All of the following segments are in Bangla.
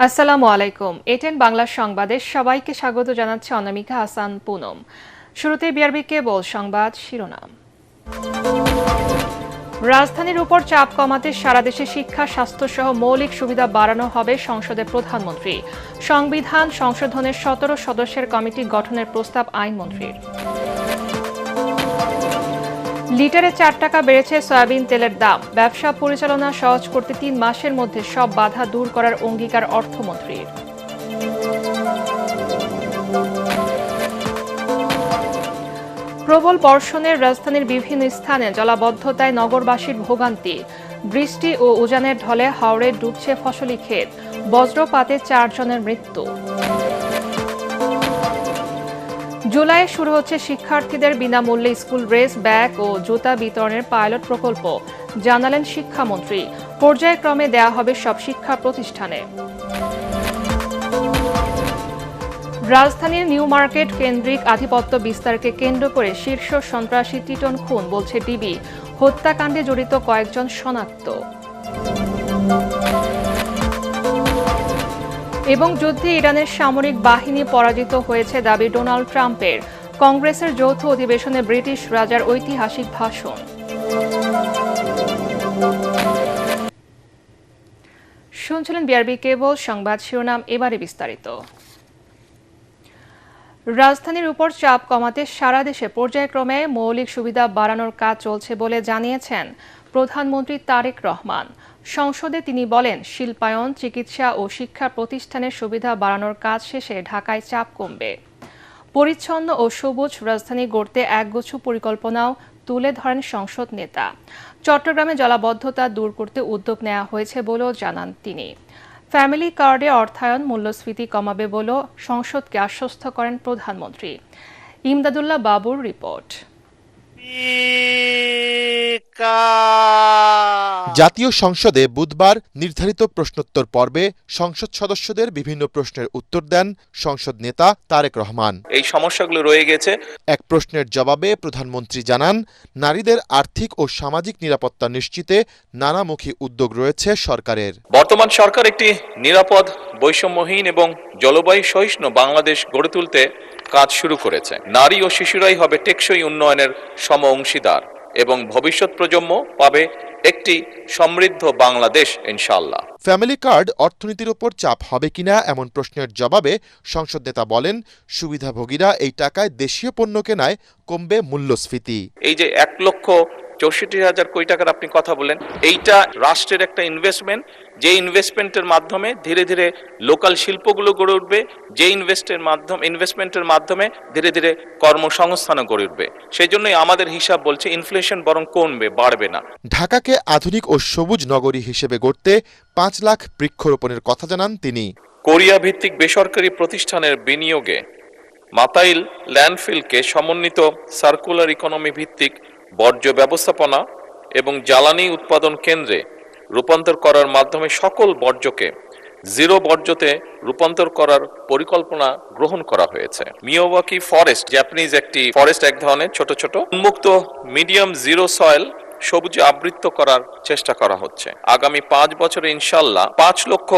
আসসালামু আলাইকুম। এটেন বাংলা সংবাদে সবাইকে স্বাগত জানাচ্ছে অনামিকা হাসান পুনম। শুরুতে বিআরবি কেবল সংবাদ শিরোনাম। রাজধানীর উপর চাপ কমাতে সারা দেশে শিক্ষা, স্বাস্থ্য সহ মৌলিক সুবিধা বাড়ানো হবে সংসদে প্রধানমন্ত্রী। সংবিধান সংশোধনের 17 সদস্যের কমিটি গঠনের প্রস্তাব আইনমন্ত্রীর। লিটারে 4 টাকা বেড়েছে সয়াবিন তেলের দাম। ব্যবসা পরিচালনা সহজ করতে 3 মাসের মধ্যে সব বাধা দূর করার অঙ্গীকার অর্থমন্ত্রীর। প্রবল বর্ষণের রাজধানীর বিভিন্ন স্থানে জলাবদ্ধতায় নগরবাসীর ভোগান্তি। বৃষ্টি ও উজানের ঢলে হাওরে ডুবছে ফসলি ক্ষেত। বজ্রপাতে 4 জনের মৃত্যু। জুলাইয়ে শুরু হচ্ছে শিক্ষার্থীদের বিনামূল্যে স্কুল ড্রেস, ব্যাগ ও জুতা বিতরণের পাইলট প্রকল্প, জানালেন শিক্ষামন্ত্রী। পর্যায়ক্রমে দেয়া হবে সব শিক্ষা প্রতিষ্ঠানে। রাজধানীর নিউ মার্কেট কেন্দ্রিক আধিপত্য বিস্তারকে কেন্দ্র করে শীর্ষ সন্ত্রাসী টিটন খুন, বলছে ডিবি। হত্যাকাণ্ডে জড়িত কয়েকজন শনাক্ত। এবং যুদ্ধে ইরানের সামরিক বাহিনী পরাজিত হয়েছে দাবি ডোনাল্ড ট্রাম্পের। কংগ্রেসের যৌথ অধিবেশনে ব্রিটিশ রাজার ঐতিহাসিক ভাষণ। শুনছিলেন বিআরবি কেবল সংবাদ শিরোনাম, এবারে বিস্তারিত। রাজধানীর উপর চাপ কমাতে সারা দেশে পর্যায়ক্রমে মৌলিক সুবিধা বাড়ানোর কাজ চলছে বলে জানিয়েছেন প্রধানমন্ত্রী তারেক রহমান। সংসদে তিনি বলেন, শিল্পায়ন, চিকিৎসা ও শিক্ষা প্রতিষ্ঠানের সুবিধা বাড়ানোর কাজ শেষে ঢাকায় চাপ কমবে। পরিচ্ছন্ন ও সবুজ রাজধানী গড়তে একগুচ্ছ পরিকল্পনাও তুলে ধরেন সংসদ নেতা। চট্টগ্রামে জলাবদ্ধতা দূর করতে উদ্যোগ নেওয়া হয়েছে বলেও জানান তিনি। ফ্যামিলি কার্ডে অর্থায়ন মূল্যস্ফীতি কমাবে বলেও সংসদকে আশ্বস্ত করেন প্রধানমন্ত্রী। ইমদাদুল্লাহ বাবুর রিপোর্ট। জাতীয় সংসদে বুধবার নির্ধারিত প্রশ্নোত্তর পর্বে সংসদ সদস্যদের বিভিন্ন প্রশ্নের উত্তর দেন সংসদ নেতা তারেক রহমান। এই সমস্যাগুলো রয়ে গেছে। এক প্রশ্নের জবাবে প্রধানমন্ত্রী জানান, নারীদের আর্থিক ও সামাজিক নিরাপত্তা নিশ্চিতে নানামুখী উদ্যোগ রয়েছে সরকারের। বর্তমান সরকার একটি নিরাপদ, বৈষম্যহীন এবং জলবায়ু সহিষ্ণু বাংলাদেশ গড়ে তুলতে কাজ শুরু করেছে। নারী ও শিশুরাই হবে টেকসই উন্নয়নের সম অংশীদার এবং ভবিষ্যৎ প্রজন্ম পাবে একটি সমৃদ্ধ বাংলাদেশ ইনশাআল্লাহ। ফ্যামিলি কার্ড অর্থনীতির উপর চাপ হবে কিনা এমন প্রশ্নের জবাবে সংসদ নেতা বলেন, সুবিধাভোগীরা এই টাকায় দেশীয় পণ্য কেনায় কমবে মূল্যস্ফীতি। এই যে 1,64,000 কোটি টাকার আপনি কথা বলেন, এইটা রাষ্ট্রের একটা ইনভেস্টমেন্ট, যে ইনভেস্টমেন্টের মাধ্যমে ধীরে ধীরে লোকাল শিল্পগুলো গড়ে উঠবে, যে ইনভেস্টমেন্টের মাধ্যমে ধীরে ধীরে কর্মসংস্থানও গড়ে উঠবে। সেই জন্যই আমাদের হিসাব বলছে ইনফ্লেশন বরং কমবে, বাড়বে না। ঢাকাকে আধুনিক ও সবুজ নগরী হিসেবে গড়তে 5 লাখ বৃক্ষরোপণের কথা জানান তিনি। কোরিয়া ভিত্তিক বেসরকারি প্রতিষ্ঠানের বিনিয়োগে মাতাইল ল্যান্ডফিলকে সমন্বিত সার্কুলার ইকোনমি ভিত্তিক বর্জ্য ব্যবস্থাপনা এবং জ্বালানি উৎপাদন কেন্দ্রে রূপান্তর করার মাধ্যমে সকল বর্জ্যকে জিরো বর্জ্যতে রূপান্তর করার পরিকল্পনা গ্রহণ করা হয়েছে। মিয়াওয়াকি ফরেস্ট, জাপানিজ একটি ফরেস্ট, এক ধরনের ছোট ছোট উন্মুক্ত মিডিয়াম জিরো সয়েল সবুজে আবৃত করার চেষ্টা করা হচ্ছে। আগামী 5 বছরে ইনশাআল্লাহ 5 লক্ষ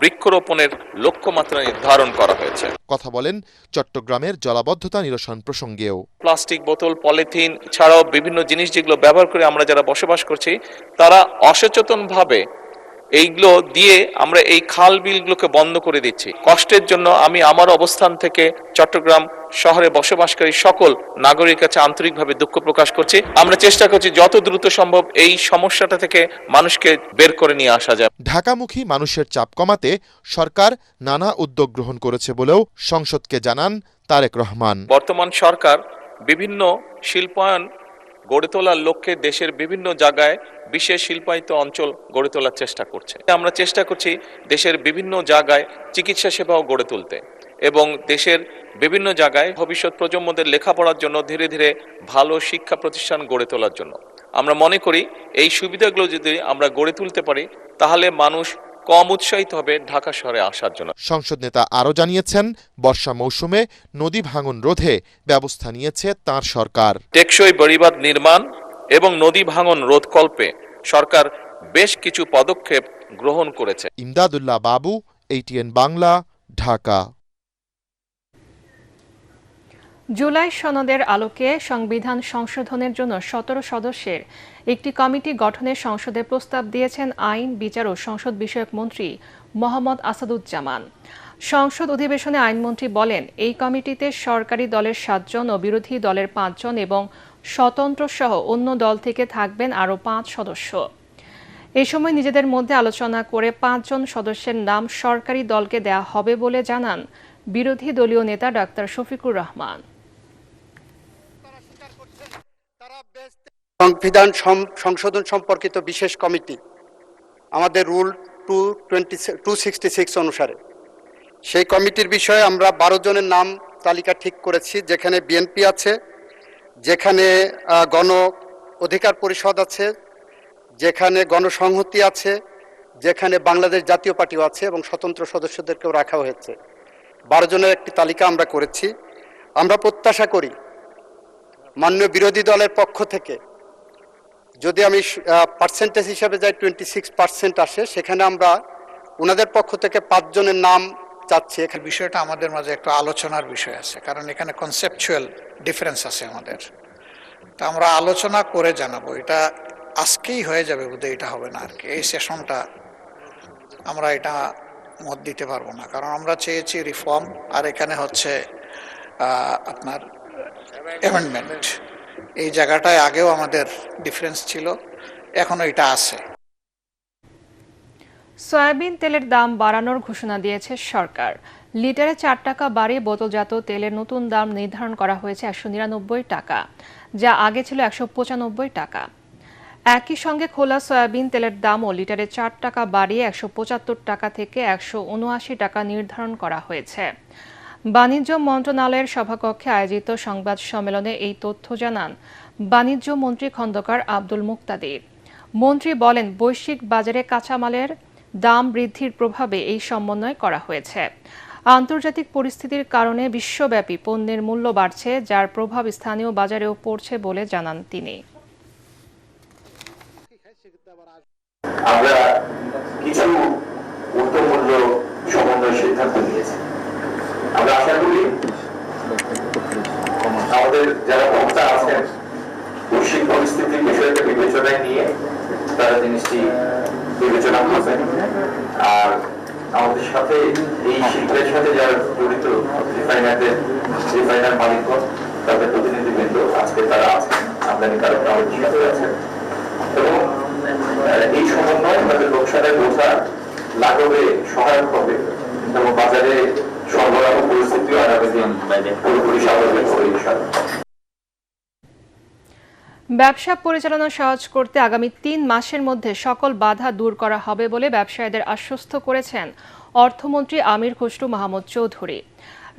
বৃক্ষরোপণের লক্ষ্যমাত্রা নির্ধারণ করা হয়েছে। কথা বলেন চট্টগ্রামের জলাবদ্ধতা নিরসন প্রসঙ্গেও। প্লাস্টিক বোতল, পলিথিন ছাড়াও বিভিন্ন জিনিস যেগুলো ব্যবহার করে আমরা যারা বসবাস করছি, তারা অসচেতনভাবে এইগুলো দিয়ে আমরা এই খাল বিলগুলোকে বন্ধ করে দিচ্ছি। কষ্টের জন্য আমি আমার অবস্থান থেকে চট্টগ্রাম শহরে বসবাসকারী সকল নাগরিকের কাছে আন্তরিকভাবে দুঃখ প্রকাশ করছি। আমরা চেষ্টা করছি যত দ্রুত সম্ভব এই সমস্যাটা থেকে মানুষকে বের করে নিয়ে আসা যায়। ঢাকামুখী মানুষের চাপ কমাতে সরকার নানা উদ্যোগ গ্রহণ করেছে বলেও সংসদকে জানান তারেক রহমান। বর্তমান সরকার বিভিন্ন শিল্পায়ন গড়ে তোলার লক্ষ্যে দেশের বিভিন্ন জায়গায় বিশেষ শিল্পায়িত অঞ্চল গড়ে তোলার চেষ্টা করছে। আমরা চেষ্টা করছি দেশের বিভিন্ন জায়গায় চিকিৎসা সেবাও গড়ে তুলতে এবং দেশের বিভিন্ন জায়গায় ভবিষ্যৎ প্রজন্মদের লেখাপড়ার জন্য ধীরে ধীরে ভালো শিক্ষা প্রতিষ্ঠান গড়ে তোলার জন্য। আমরা মনে করি এই সুবিধাগুলো যদি আমরা গড়ে তুলতে পারি, তাহলে মানুষ কম উৎসাহিত হবে ঢাকা শহরে আসার জন্য। সংসদ নেতা আরও জানিয়েছেন, বর্ষা মৌসুমে নদী ভাঙন রোধে ব্যবস্থা নিয়েছে তাঁর সরকার। টেকসই বেড়িবাঁধ নির্মাণ এবং নদী ভাঙন রোধকল্পে সরকার বেশ কিছু পদক্ষেপ গ্রহণ করেছে। ইমদাদুল্লাহ বাবু, ATN বাংলা, ঢাকা। জুলাই সনদের আলোকে সংবিধান সংশোধনের জন্য ১৭ সদস্যের একটি কমিটি গঠনের সংসদে প্রস্তাব দিয়েছেন আইন, বিচার ও সংসদ বিষয়ক মন্ত্রী মোহাম্মদ আসাদুজ্জামান। সংসদ অধিবেশনে আইনমন্ত্রী বলেন, এই কমিটিতে সরকারি দলের ৭ জন ও বিরোধী দলের ৫ জন এবং স্বতন্ত্র সহ অন্য দল থেকে থাকবেন আরও ৫ সদস্য। এ সময় নিজেদের মধ্যে আলোচনা করে ৫ জন সদস্যের নাম সরকারি দলকে দেয়া হবে বলে জানান বিরোধী দলীয় নেতা ডাক্তার শফিকুর রহমান। সংবিধান সংশোধন সম্পর্কিত বিশেষ কমিটি আমাদের রুল 266 অনুসারে সেই কমিটির বিষয়ে আমরা 12 জনের নাম তালিকা ঠিক করেছি, যেখানে বিএনপি আছে, যেখানে গণ অধিকার পরিষদ আছে, যেখানে গণসংহতি আছে, যেখানে বাংলাদেশ জাতীয় পার্টিও আছে এবং স্বতন্ত্র সদস্যদেরকেও রাখা হয়েছে। 12 জনের একটি তালিকা আমরা করেছি। আমরা প্রত্যাশা করি মাননীয় বিরোধী দলের পক্ষ থেকে যদি আমি পার্সেন্টেজ হিসাবে যাই 26% আসে, সেখানে আমরা ওনাদের পক্ষ থেকে 5 জনের নাম চাচ্ছি। এখানে বিষয়টা আমাদের মাঝে একটু আলোচনার বিষয় আছে, কারণ এখানে কনসেপচুয়াল ডিফারেন্স আছে আমাদের। তা আমরা আলোচনা করে জানাবো, এটা আজকেই হয়ে যাবে বোধহয়, এটা হবে না আর কি। এই সেশনটা আমরা এটা মত দিতে পারবো না, কারণ আমরা চেয়েছি রিফর্ম, আর এখানে হচ্ছে আপনার অ্যামেন্ডমেন্ট। এই জায়গাটায় আগেও আমাদের ডিফারেন্স ছিল, এখনো এটা আছে। সয়াবিন তেলের দাম বাড়ানোর ঘোষণা দিয়েছে সরকার। লিটারে 4 টাকা বাড়িয়ে বোতলজাত তেলের নতুন দাম নির্ধারণ করা হয়েছে 199 টাকা, যা আগে ছিল 195 টাকা। একই সঙ্গে খোলা সয়াবিন তেলের দামও লিটারে 4 টাকা বাড়িয়ে 175 টাকা থেকে 179 টাকা নির্ধারণ করা হয়েছে। বাণিজ্য মন্ত্রণালয়ের সভাকক্ষে আয়োজিত সংবাদ সম্মেলনে এই তথ্য জানান বাণিজ্য মন্ত্রী খন্দকার আব্দুল মুক্তাদির। মন্ত্রী বলেন, বৈশ্বিক বাজারে কাঁচামালের দাম বৃদ্ধির প্রভাবে এই সমন্বয় করা হয়েছে। আন্তর্জাতিক পরিস্থিতির কারণে বিশ্বব্যাপী পণ্যের মূল্য বাড়ছে, যার প্রভাব স্থানীয় বাজারেও পড়ছে বলে জানান তিনি। আমরা কিছু উচ্চমূল্য সমন্বয়ের সিদ্ধান্ত নিয়েছি। আমরা আশা করি আমাদের যারা ভোক্তা আছেন বৈশ্বিক পরিস্থিতির বিষয়টা বিবেচনায় নিয়ে তারা জিনিসটি বিবেচনা করবেন। আর আমাদের সাথে এই শিল্পের সাথে যারা জড়িত রিফাইনার মালিকগণ, তাদের প্রতিনিধিবৃন্দ আজকে তারা আছেন, আমদানিকারক আমাদের সাথে আছেন, এবং এই সমন্বয় আমাদের লোকসানের বোঝা লাঘবে সহায়ক হবে এবং বাজারে সরবরাহ পরিস্থিতিও আগামী দিন পুরোপুরি স্বাভাবিক হবে ইনশাআল্লাহ। ব্যবসা পরিচালনা সহজ করতে আগামী 3 মাসের মধ্যে সকল বাধা দূর করা হবে বলে ব্যবসায়ীদের আশ্বস্ত করেছেন অর্থমন্ত্রী আমির খসরু মাহমুদ চৌধুরী।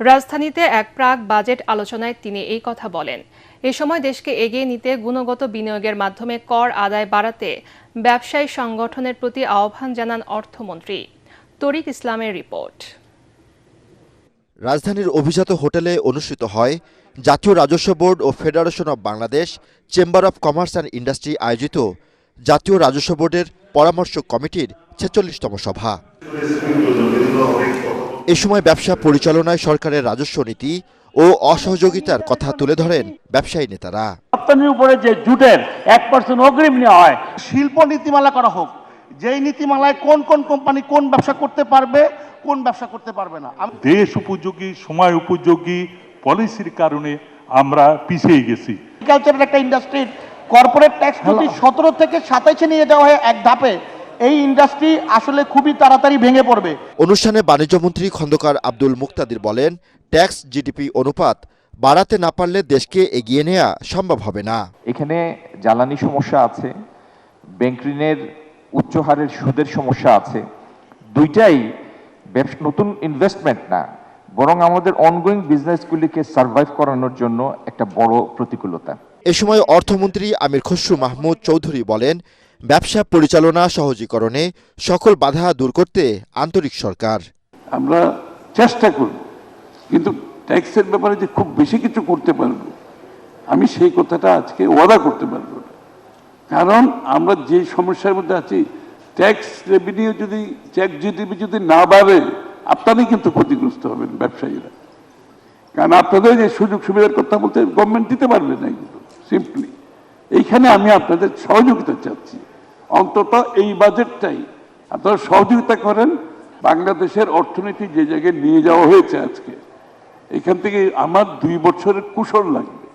রাজধানীতে এক প্রাক বাজেট আলোচনায় তিনি এই কথা বলেন। এ সময় দেশকে এগিয়ে নিতে গুণগত বিনিয়োগের মাধ্যমে কর আদায় বাড়াতে ব্যবসায়ী সংগঠনের প্রতি আহ্বান জানান অর্থমন্ত্রী। তরিক ইসলামের রিপোর্ট। রাজধানীর অভিজাত হোটেলে অনুষ্ঠিত হয় জাতীয় রাজস্ব বোর্ড ও federation of Bangladesh chamber of commerce and industry আয়োজিত জাতীয় রাজস্ব বোর্ডের পরামর্শ কমিটির 46তম সভা। এ সময় ব্যবসা পরিচালনায় সরকারের রাজস্ব নীতি ও অসহযোগিতার কথা তুলে ধরেন ব্যবসায়ী নেতারা। রপ্তানির উপরে যে জুটের 1% অগ্রিম নেওয়া হয়, শিল্প নীতিমালা করা হোক, যেই নীতিমালায় কোন কোন কোম্পানি কোন ব্যবসা করতে পারবে, কোন ব্যবসা করতে পারবে না। দেশ উপযোগী, সময় উপযোগী পলিসির কারণে আমরা পিছিয়ে গেছি। এগ্রিকালচারের একটা ইন্ডাস্ট্রির কর্পোরেট ট্যাক্স যদি 17 থেকে 27 নিয়ে যাওয়া হয় এক ধাপে, এই ইন্ডাস্ট্রি আসলে খুবই তাড়াতাড়ি ভেঙে পড়বে। অনুষ্ঠানে বাণিজ্যমন্ত্রী খন্দকার আব্দুল মুক্তাদির বলেন, ট্যাক্স জিডিপি অনুপাত বাড়াতে না পারলে দেশকে এগিয়ে নেওয়া সম্ভব হবে না। এখানে জ্বালানি সমস্যা আছে, ব্যাংক ঋণের উচ্চ হারের সুদের সমস্যা আছে। দুইটাই নতুন ইনভেস্টমেন্ট না, বরং আমাদের অনগোয়িং বিজনেসগুলিকে সার্ভাইভ করানোর জন্য একটা বড় প্রতিকূলতা। এ সময় অর্থমন্ত্রী আমির খসরু মাহমুদ চৌধুরী বলেন, ব্যবসা পরিচালনা সহজীকরণে সকল বাধা দূর করতে আন্তরিক সরকার। আমরা চেষ্টা করি, কিন্তু ট্যাক্সের ব্যাপারে যে খুব বেশি কিছু করতে পারবো আমি সেই কথাটা আজকে ওয়াদা করতে পারবো না। কারণ আমরা যে সমস্যার মধ্যে আছি, ট্যাক্স রেভিনিউ যদি ট্যাক্স জিডিপি যদি না বাড়ে আপনারাই কিন্তু ক্ষতিগ্রস্ত হবেন ব্যবসায়ীরা, কারণ আপনাদের যে সুযোগ সুবিধার কথা বলতে গভর্নমেন্ট দিতে পারবে না এগুলো সিম্পলি। এইখানে আমি আপনাদের সহযোগিতা চাচ্ছি, অন্তত এই বাজেটটাই আপনারা সহযোগিতা করেন। বাংলাদেশের অর্থনীতি যে জায়গায় নিয়ে যাওয়া হয়েছে আজকে, এখান থেকে আমার 2 বছরের কুশল লাগবে,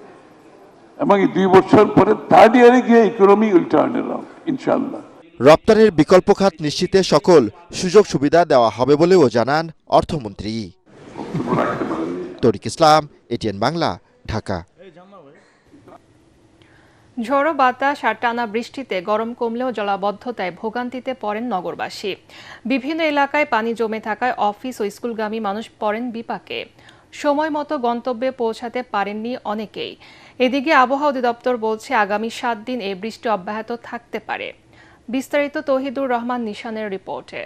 এবং এই 2 বছর পরে থার্ড ইয়ারে গিয়ে ইকোনমি উইল টার্ন অ্যারাউন্ড ইনশাআল্লাহ। রপ্তানির বিকল্প খাত নিশ্চিতে সকল সুযোগ সুবিধা দেওয়া হবে বলেও জানান অর্থমন্ত্রী। তরিক ইসলাম, এটিএন বাংলা, ঢাকা। ঝড়ো বাতাস আর টানা বৃষ্টিতে গরম কমলেও জলাবদ্ধতায় ভোগান্তিতে পড়েন নগরবাসী। বিভিন্ন এলাকায় পানি জমে থাকায় অফিস ও স্কুলগামী মানুষ পড়েন বিপাকে। সময় মতো গন্তব্যে পৌঁছাতে পারেননি অনেকেই। এদিকে আবহাওয়া অধিদপ্তর বলছে আগামী 7 দিন এই বৃষ্টি অব্যাহত থাকতে পারে। বিস্তারিত তৌহিদুর রহমান নিশানের রিপোর্টে।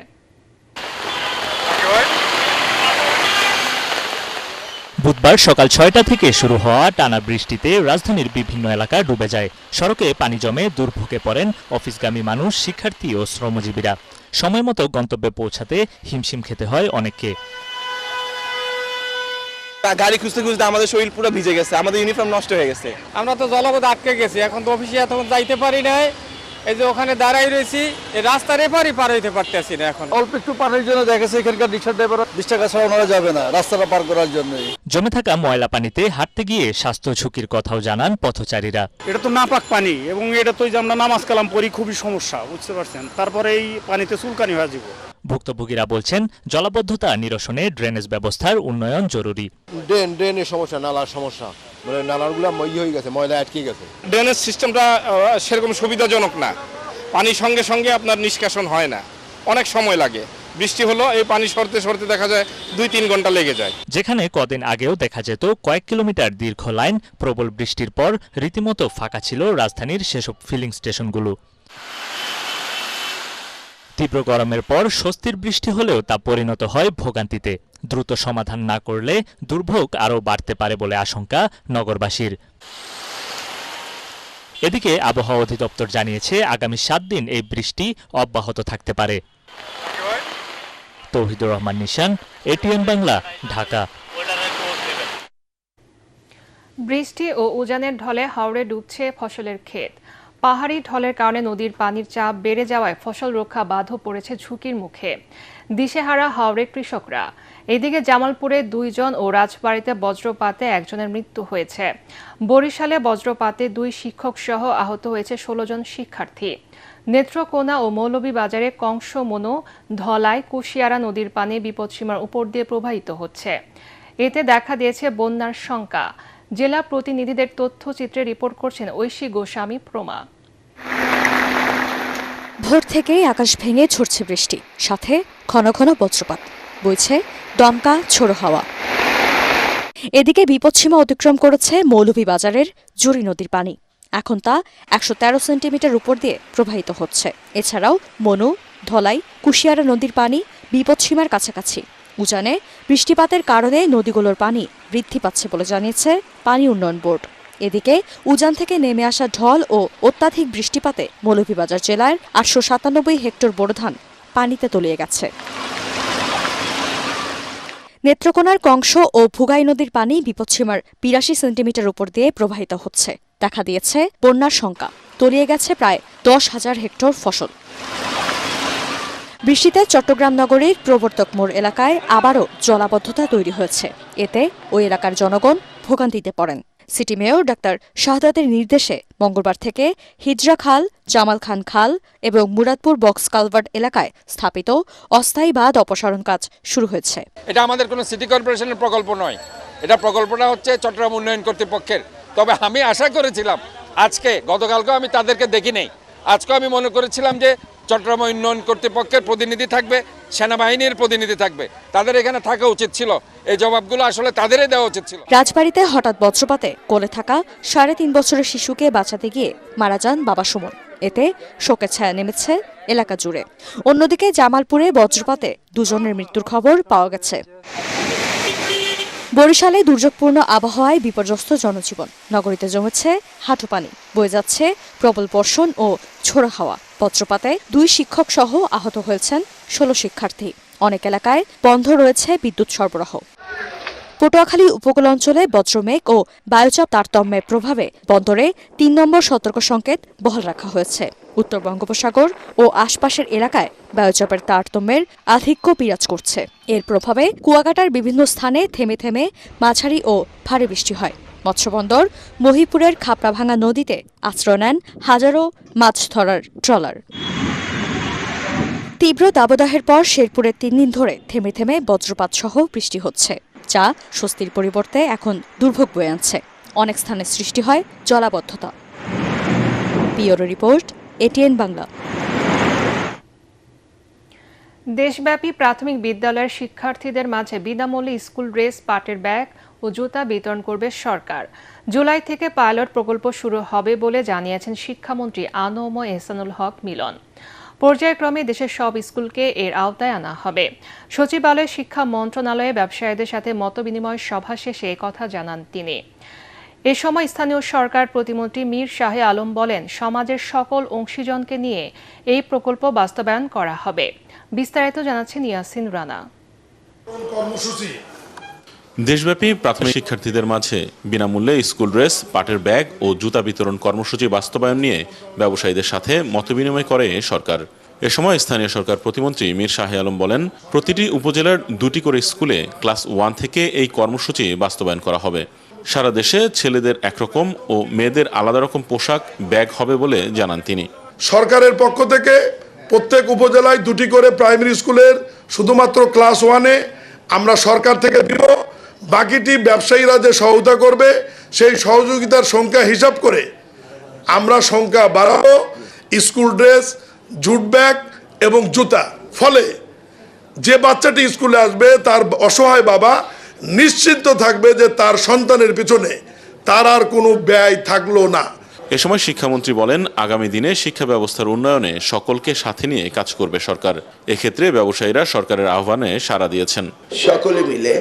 বুধবার সকাল 6টা থেকে শুরু হওয়া টানা বৃষ্টিতে রাজধানীর বিভিন্ন এলাকা ডুবে যায়। সড়কে পানি জমে দুর্ভোগে পড়েন অফিসগামী মানুষ, শিক্ষার্থী ও শ্রমজীবীরা। সময় মতো গন্তব্যে পৌঁছাতে হিমশিম খেতে হয় অনেককে। গাড়ি খুঁজতে খুঁজতে আমাদের শরীর পুরো ভিজে গেছে, আমাদের ইউনিফর্ম নষ্ট হয়ে গেছে। আমরা তো জলপথে আটকে গেছি, এখন তো অফিসে এখন যাইতে পারি নাই। এই যে ওখানে দাঁড়াই রয়েছি, এই রাস্তার এপারই পার হইতে পারতেছি না। এখন অল্প একটু পানির জন্য দেখেছে এখানকার রিক্সা ড্রাইভার 20 টাকা ছাড়া ওনারা যাবে না রাস্তাটা পার করার জন্য। জমে থাকা ময়লা পানিতে হাঁটতে গিয়ে স্বাস্থ্য ঝুঁকির কথাও জানান পথচারীরা। এটা তো নাপাক পানি, এবং এটা তো যে আমরা নামাজ কালাম পড়ি, খুবই সমস্যা, বুঝতে পারছেন। তারপরে এই পানিতে চুলকানি হয়ে যাব। ভুক্তভোগীরা বলছেন জলাবদ্ধতা নিরসনে ড্রেনেজ ব্যবস্থার উন্নয়ন জরুরি। ড্রেনের সমস্যা, নালার সমস্যা, মানে নালাগুলো হয়ে গেছে, ময়লা আটকে গেছে। ড্রেনেজ সিস্টেমটা সেরকম সুবিধাজনক না, পানি সঙ্গে সঙ্গে আপনার নিষ্কাশন হয় না, অনেক সময় লাগে। বৃষ্টি হলো এই পানি সরতে সরতে দেখা যায় 2-3 ঘন্টা লেগে যায়। যেখানে কদিন আগেও দেখা যেত কয়েক কিলোমিটার দীর্ঘ লাইন, প্রবল বৃষ্টির পর রীতিমতো ফাঁকা ছিল রাজধানীর সেসব ফিলিং স্টেশনগুলো। তীব্র গরমের পর স্বস্তির বৃষ্টি হলেও তা পরিণত হয় ভোগান্তিতে। দ্রুত সমাধান না করলে দুর্ভোগ আরও বাড়তে পারে বলে আশঙ্কা নগরবাসীর। এদিকে আবহাওয়া অধিদপ্তর জানিয়েছে আগামী 7 দিন এই বৃষ্টি অব্যাহত থাকতে পারে। তৌহিদুর রহমান নিশান, এটিএন বাংলা, ঢাকা। বৃষ্টি ও উজানের ঢলে হাওড়ে ডুবছে ফসলের ক্ষেত। পাহাড়ি ঢলের কারণে নদীর পানির চাপ বেড়ে যাওয়ায় ফসল রক্ষা বাধা পড়েছে ঝুঁকির মুখে। দিশেহারা হাওড়ে কৃষকরা। এদিকে জামালপুরে 2 জন ও রাজবাড়ীতে বজ্রপাতে 1 জনের মৃত্যু হয়েছে। বরিশালে বজ্রপাতে 2 শিক্ষক সহ আহত হয়েছে 16 জন শিক্ষার্থী। নেত্রকোনা ও মৌলভীবাজারে কংসমনু, ধলাই, কুশিয়ারা নদীর পানি বিপদসীমার উপর দিয়ে প্রবাহিত হচ্ছে। এতে দেখা দিয়েছে বন্যার শঙ্কা। জেলা প্রতিনিধিদের তথ্যচিত্রে রিপোর্ট করছেন ঐশী গোস্বামী প্রমা। ভোর থেকেই আকাশ ভেঙে ঝরছে বৃষ্টি, সাথে ঘন ঘন বজ্রপাত, বইছে দমকা ঝোড়ো হাওয়া। এদিকে বিপদসীমা অতিক্রম করেছে মৌলভীবাজারের জুড়ি নদীর পানি। এখন তা 113 সেন্টিমিটার উপর দিয়ে প্রবাহিত হচ্ছে। এছাড়াও মনু, ধলাই, কুশিয়ারা নদীর পানি বিপদসীমার কাছাকাছি। উজানে বৃষ্টিপাতের কারণে নদীগুলোর পানি বৃদ্ধি পাচ্ছে বলে জানিয়েছে পানি উন্নয়ন বোর্ড। এদিকে উজান থেকে নেমে আসা ঢল ও অত্যাধিক বৃষ্টিপাতে মৌলভীবাজার জেলার 897 হেক্টর বোরো ধান পানিতে তলিয়ে গেছে। নেত্রকোনার কংস ও ভুগাই নদীর পানি বিপদসীমার 82 সেন্টিমিটার উপর দিয়ে প্রবাহিত হচ্ছে। দেখা দিয়েছে বন্যার শঙ্কা, তলিয়ে গেছে প্রায় 10,000 হেক্টর ফসল। বৃষ্টিতে চট্টগ্রাম নগরীর প্রবর্তক মোড় এলাকায় আবারও জলাবদ্ধতা তৈরি হয়েছে। এতে ওই এলাকার জনগণ ভোগান্তিতে পড়েন। সিটি মেয়র ডাক্তার শাহাদাতের নির্দেশে মঙ্গলবার থেকে হিজরা খাল, জামাল খান খাল এবং মুরাদপুর বক্স কালভার্ট এলাকায় স্থাপিত অস্থায়ী বাঁধ অপসারণ কাজ শুরু হয়েছে। এটা আমাদের কোনো সিটি কর্পোরেশনের প্রকল্প নয়, এটা প্রকল্পটা হচ্ছে চট্টগ্রাম উন্নয়ন কর্তৃপক্ষের। তবে আমি আশা করেছিলাম, গতকালকেও আমি তাদেরকে দেখি নাই, আজকেও আমি মনে করেছিলাম যে চট্টগ্রাম উন্নয়ন কর্তৃপক্ষের প্রতিনিধি থাকবে, সেনাবাহিনীর প্রতিনিধি থাকবে, তাদের এখানে থাকা উচিত ছিল। এই জবাবগুলো আসলে তাদেরই দেওয়া উচিত ছিল। রাজবাড়ীতে হঠাৎ বজ্রপাতে কোলে থাকা 3.5 বছরের শিশুকে বাঁচাতে গিয়ে মারা যান বাবা সুমন। এতে শোকের ছায়া নেমেছে এলাকা জুড়ে। অন্যদিকে জামালপুরে বজ্রপাতে 2 জনের মৃত্যুর খবর পাওয়া গেছে। বরিশালে দুর্যোগপূর্ণ আবহাওয়ায় বিপর্যস্ত জনজীবন। নগরীতে জমেছে হাঁটু পানি, বয়ে যাচ্ছে প্রবল বর্ষণ ও ঝোড়ো হাওয়া। বজ্রপাতে 2 শিক্ষক সহ আহত হয়েছেন 16 শিক্ষার্থী। অনেক এলাকায় বন্ধ রয়েছে বিদ্যুৎ সরবরাহ। পটুয়াখালী উপকূল অঞ্চলে বজ্রমেঘ ও বায়ুচাপ তারতম্যের প্রভাবে বন্দরে ৩ নম্বর সতর্ক সংকেত বহাল রাখা হয়েছে। উত্তর বঙ্গোপসাগর ও আশপাশের এলাকায় বায়ুচাপের তারতম্যের আধিক্য বিরাজ করছে। এর প্রভাবে কুয়াকাটার বিভিন্ন স্থানে থেমে থেমে মাঝারি ও ভারী বৃষ্টি হয়। মৎস্যবন্দর মহিপুরের খাপড়াভাঙা নদীতে আশ্রয় নেন হাজারো মাছ ধরার ট্রলার। তীব্র দাবদাহের পর শেরপুরে ৩ দিন ধরে থেমে থেমে বজ্রপাত সহ বৃষ্টি হচ্ছে, যা স্বস্তির পরিবর্তে এখন দুর্ভোগ বয়ে আনছে। অনেক স্থানে সৃষ্টি হয় জলাবদ্ধতা। Bureau report, ATN Bangla. দেশব্যাপী প্রাথমিক বিদ্যালয়ের শিক্ষার্থীদের মাঝে বিনামূল্যে স্কুল ড্রেস, পাটের ব্যাগ ও জুতা বিতরণ করবে সরকার। জুলাই থেকে পাইলট প্রকল্প শুরু হবে বলে জানিয়েছেন শিক্ষামন্ত্রী আনম এহসানুল হক মিলন। পর্যায়ক্রমে দেশের সব স্কুলকে এর আওতায় আনা হবে। সচিবালয় শিক্ষা মন্ত্রণালয়ে ব্যবসায়ীদের সাথে মতবিনিময় সভা শেষে একথা জানান তিনি। এ সময় স্থানীয় সরকার প্রতিমন্ত্রী মীর শাহে আলম বলেন, সমাজের সকল অংশীজনকে নিয়ে এই প্রকল্প বাস্তবায়ন করা হবে। বিস্তারিত জানাচ্ছেন ইয়াসিন রানা। দেশব্যাপী প্রাথমিক শিক্ষার্থীদের মাঝে বিনামূল্যে স্কুল ড্রেস, পাটের ব্যাগ ও জুতা বিতরণ কর্মসূচি বাস্তবায়ন নিয়ে ব্যবসায়ীদের সাথে মতবিনিময় করে সরকার। এ সময় স্থানীয় সরকার প্রতিমন্ত্রী মীর শাহে আলম বলেন, প্রতিটি উপজেলার 2টি করে স্কুলে ক্লাস 1 থেকে এই কর্মসূচি বাস্তবায়ন করা হবে। সারা দেশে ছেলেদের একরকম ও মেয়েদের আলাদা রকম পোশাক, ব্যাগ হবে বলে জানান তিনি। সরকারের পক্ষ থেকে প্রত্যেক উপজেলায় 2টি করে প্রাইমারি স্কুলের শুধুমাত্র ক্লাস 1-এ আমরা সরকার থেকে দিব। বাকিটি ব্যবসায়ীরা যে সহায়তা করবে সেই সহযোগিতার সংখ্যা হিসাব করে আমরা সংখ্যা বাড়াবো স্কুল ড্রেস, জুট ব্যাগ এবং জুতা। ফলে যে বাচ্চাটি স্কুলে আসবে তার অসহায় বাবা নিশ্চিন্ত থাকবে যে তার সন্তানের পিছনে তার আর কোনো ব্যয় থাকলো না। এ সময় শিক্ষামন্ত্রী বলেন, আগামী দিনে শিক্ষা ব্যবস্থার উন্নয়নে সকলকে সাথে নিয়ে কাজ করবে সরকার। এক্ষেত্রে ব্যবসায়ীরা সরকারের আহ্বানে সাড়া দিয়েছেন। সকলে মিলে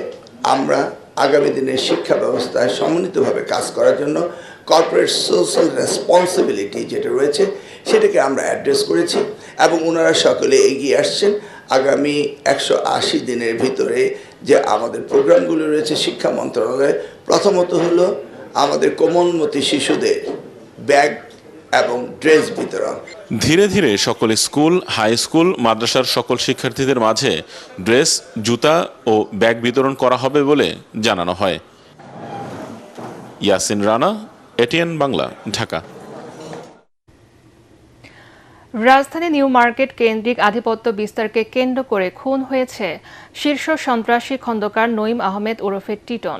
আমরা আগামী দিনে শিক্ষা ব্যবস্থায় সমন্বিতভাবে কাজ করার জন্য কর্পোরেট সোশ্যাল রেসপন্সিবিলিটি যেটা রয়েছে সেটাকে আমরা অ্যাড্রেস করেছি এবং ওনারা সকলে এগিয়ে আসছেন। আগামী 180 দিনের ভিতরে যে আমাদের প্রোগ্রামগুলো রয়েছে শিক্ষা মন্ত্রণালয়ে, প্রথমত হলো আমাদের কোমলমতি শিশুদের ব্যাগ এবং ড্রেস বিতরণ। ধীরে ধীরে সকল স্কুল, হাই স্কুল, মাদ্রাসার সকল শিক্ষার্থীদের মাঝে ড্রেস, জুতা ও ব্যাগ বিতরণ করা হবে বলে জানানো হয়। ইয়াসিন রানা, এটিএন বাংলা, ঢাকা। রাজধানী নিউ মার্কেট কেন্দ্রিক আধিপত্য বিস্তারকে কেন্দ্র করে খুন হয়েছে শীর্ষ সন্ত্রাসী খন্দকার নঈম আহমেদ ওরফে টিটন।